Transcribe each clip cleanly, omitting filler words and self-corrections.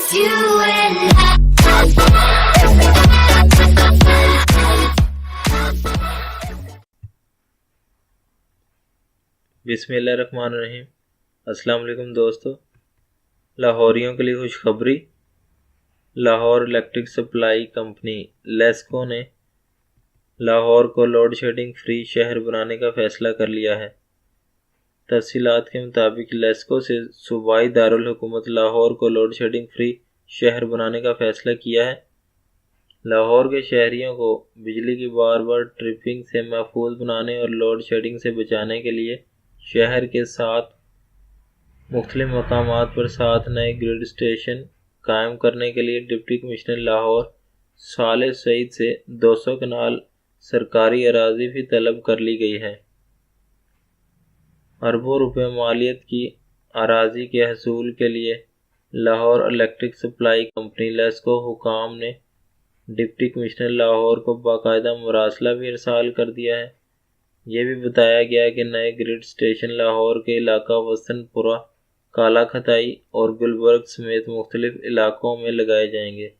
just you and I. बिस्मिल्लाहिर्रहमानिर्रहीम। अस्सलाम वालेकुम दोस्तों। लाहौरियों के लिए खुशखबरी। Lahore electric supply company LESCO ने लाहौर को लोड शेडिंग फ्री शहर बनाने का फैसला कर लिया है। तफसीलात के मुताबिक लेस्को से सूबाई दारुल हुकूमत लाहौर को लोड शेडिंग फ्री शहर बनाने का फैसला किया है। लाहौर के शहरियों को बिजली की बार बार ट्रिपिंग से महफूज बनाने और लोड शेडिंग से बचाने के लिए शहर के 7 मुख्तलिफ मकामात पर 7 नए ग्रिड स्टेशन कायम करने के लिए डिप्टी कमिश्नर लाहौर साले सईद से 200 कनाल सरकारी अराजी भी तलब कर ली गई है। अरबों रुपए मालियत की अराजी के हसूल के लिए Lahore electric supply company LESCO हुकाम ने डिप्टी कमिश्नर लाहौर को बाकायदा मरासला भी इरसाल कर दिया है। ये भी बताया गया कि नए ग्रिड स्टेशन लाहौर के इलाका वसनपुरा, काला खताई और गुलबर्ग समेत मुख्तलिफ इलाकों में लगाए जाएंगे,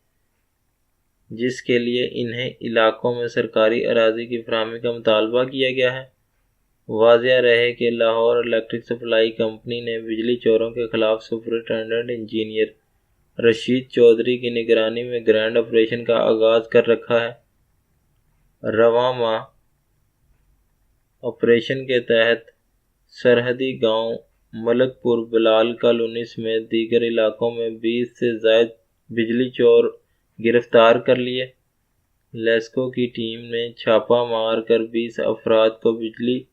जिसके लिए इन्हें इलाकों में सरकारी अराजी की फराहमी का मुतालबा किया गया है। वाज़िया रहे कि लाहौर इलेक्ट्रिक सप्लाई कंपनी ने बिजली चोरों के खिलाफ सुपरिटेंडेंट इंजीनियर रशीद चौधरी की निगरानी में ग्रैंड ऑपरेशन का आगाज कर रखा है। रवां माह ऑपरेशन के तहत सरहदी गांव मलकपुर, बिलाल कॉलोनी समेत दीगर इलाकों में 20 से ज़ायद बिजली चोर गिरफ्तार कर लिए। लेस्को की टीम ने छापा मार कर 20 अफराद को बिजली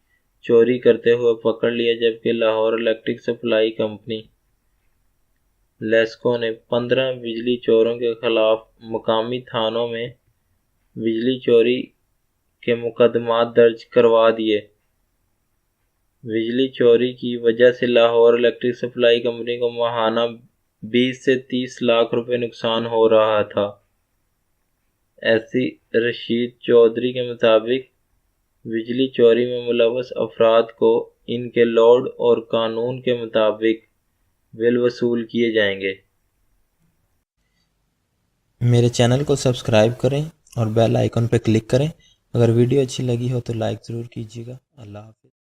चोरी करते हुए पकड़ लिया, जबकि Lahore electric supply company LESCO ने 15 बिजली चोरों के खिलाफ मकामी थानों में बिजली चोरी के मुकदमात दर्ज करवा दिए। बिजली चोरी की वजह से लाहौर इलेक्ट्रिक सप्लाई कंपनी को माहाना 20 से 30 लाख रुपए नुकसान हो रहा था। ऐसी रशीद चौधरी के मुताबिक बिजली चोरी में मुलव्वस अफराद को इनके लोड और कानून के मुताबिक बिल वसूल किए जाएंगे। मेरे चैनल को सब्सक्राइब करें और बेल आइकन पर क्लिक करें। अगर वीडियो अच्छी लगी हो तो लाइक ज़रूर कीजिएगा। अल्लाह हाफ़िज़।